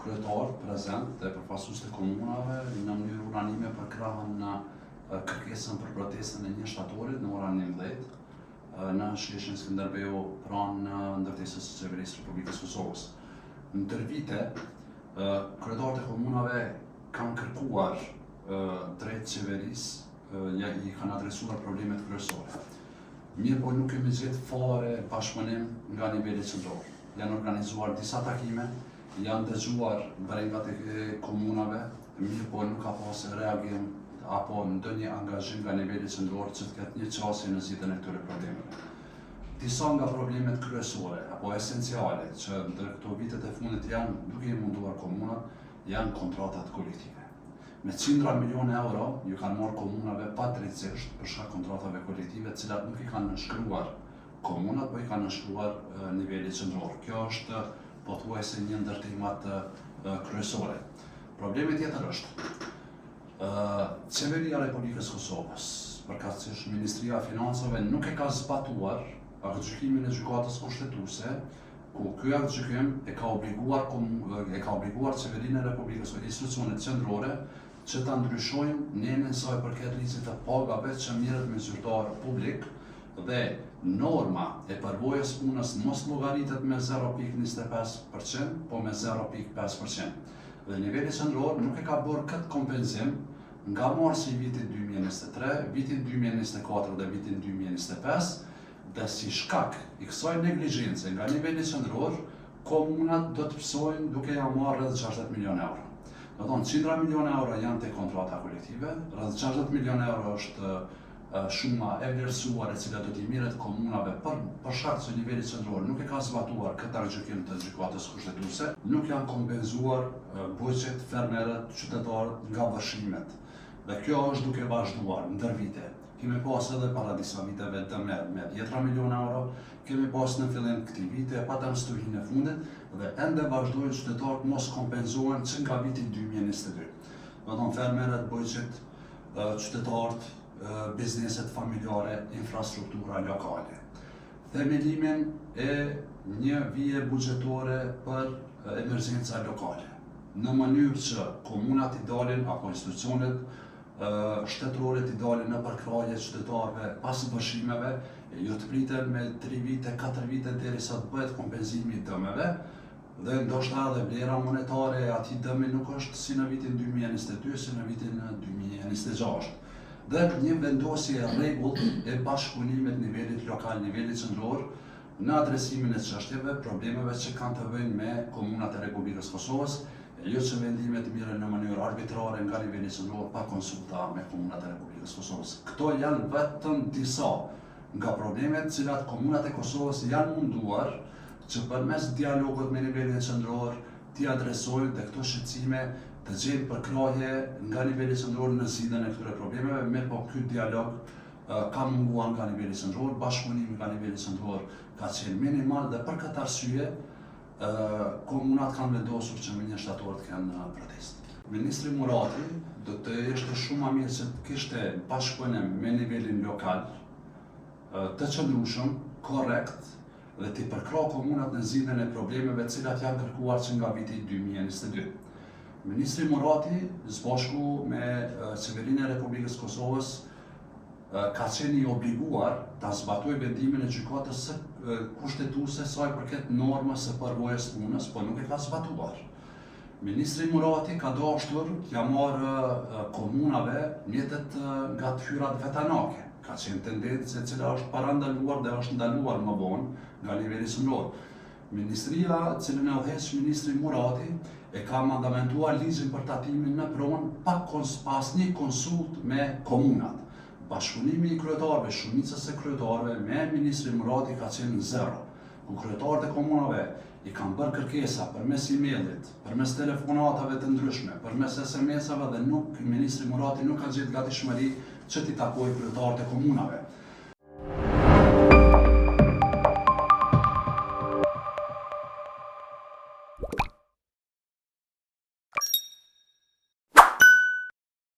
kryetar prezent dhe përfaqësues të komunave në mënyrë unanime për krahën në kërkesën për protestën e 1 shtatorit në orën 11 në sheshin Skënderbeu pranë në ndërtesës së Qeverisë Republikës Kosovës. Në tërë vite, kryetarët e komunave kanë kërkuar drejt qeverisë i kanë adresuar problemet kryesore. Mirë po nuk kemi gjetë fare bashkëpunim nga niveli qendror. Janë organizuar disa takime, janë dëgjuar brengat e komunave, mirë po nuk ka pas reagim apo ndonjë angazhim nga niveli qendror që të ketë një qasje në zgjidhjen e këtyre problemeve. Disa nga problemet kryesore apo esenciale që ndër këto vitet e fundit janë duke i munduar komunat janë kontratat kolektive. Me qindra milion euro ju kanë marrë komunave padrejtësisht për shkak kontratave kolektive, të cilat nuk i kanë nënshkruar komunat, po i kanë nënshkruar niveli qendror. Kjo është pothuajse një ndër temat kryesore. Problemi tjetër është Qeveria e Republikës Kosovës, përkatësisht Ministria e Financave, nuk e ka zbatuar aktgjykimin e gjykatës kushtetuese, ku ky aktgjykim e ka obliguar Qeverinë e Republikës Kosovës, institucionet qendrore, që ta ndryshojnë nenën sa i përket ligjit të pagave që merret me zyrtar publik dhe norma e përvojës punës mos llogaritet me 0.25%, po me 0.5%. Dhe niveli qendror nuk e ka bërë këtë kompenzim nga marsi i vitit 2023, vitin 2024 dhe vitin 2025, dhe si shkak i kësaj negligjence nga niveli qendror, komunat do të psojnë duke ja marrë rreth 60 milion euro. Do thonë, qindra milion euro janë te kontrata kolektive, rreth 60 milion euro është shuma e vlerësuar e cila do t'i mirret komunave për shkak se niveli qendror nuk e ka zbatuar këtë aktgjykim të gjykatës kushtetuese, nuk janë kompenzuar buqet, fermerët, qytetarët nga vështrimet. Dhe kjo është duke vazhduar ndër vite. Kemi pas edhe para disa viteve dëme me 10 milion euro, kemi pas në fillim këtij vite, patëm stuhin e fundit dhe ende vazhdojnë qytetarët mos kompenzohen që nga viti 2022. Do thonë fermerët, buqet, qytetarët, bizneset familjare, infrastruktura lokale. Themelimin e një vije buxhetore për emergjenca lokale, në mënyrë që komunat i dalin apo institucionet shtetërore t'i dalin në përkraje qytetarëve pas vështrimeve, jo të priten me 3 vite, 4 vite derisa të bëhet kompenzimi i dëmeve, dhe ndoshta edhe vlera monetare e atij dëmi nuk është si në vitin 2022, si në vitin 2026. Dhe një vendosje e rregullt e bashkëpunimit nivelit lokal, nivelit qendror në adresimin e çështjeve, problemeve që kanë të bëjnë me komunat e Republikës Kosovës, jo që vendimet mirën në mënyrë arbitrare nga niveli qendror pa konsulta me komunat e Republikës Kosovës. Këto janë vetëm disa nga problemet të cilat komunat e Kosovës janë munduar që përmes dialogut me nivelin qendror t'i adresojnë dhe këto shqetësime të gjejnë përkrahje nga niveli qendror në zgjidhjen e këtyre problemeve, mirë po ky dialog ka munguar nga niveli qendror, bashkëpunimi nga niveli qendror ka qenë minimal dhe për këtë arsye komunat kanë vendosur që me 1 shtator të kenë protestë. Ministri Murati do të ishte shumë më mirë që të kishte bashkëpunim me nivelin lokal të qëndrueshëm, korrekt dhe t'i përkrahë komunat në zgjidhjen e problemeve të cilat janë kërkuar që nga viti 2022. Ministri Murati, zbashku me Qeverinë e Republikës Kosovës, ka qenë i obliguar ta zbatojë vendimin e gjykatës kushtetuese sa i përket normës së përvojës punës, po nuk e ka zbatuar. Ministri Murati ka dashur t'ia marrë komunave mjetet nga të hyrat vetanake. Ka qenë tendencë e cila është parandaluar dhe është ndaluar më vonë nga niveli qendror. Ministria, cilën e udhëheq ministri Murati, e ka mandamentuar ligjin për tatimin në pronë pas një konsult me komunat. Bashkëpunimi i kryetarëve, shumicës e kryetarëve me ministrin Murati ka qenë zero, ku kryetarët e komunave i kanë bërë kërkesa përmes emailit, përmes telefonatave të ndryshme, përmes SMS-ave dhe ministri Murati nuk ka gjetë gatishmëri që t'i takojë kryetarët e komunave.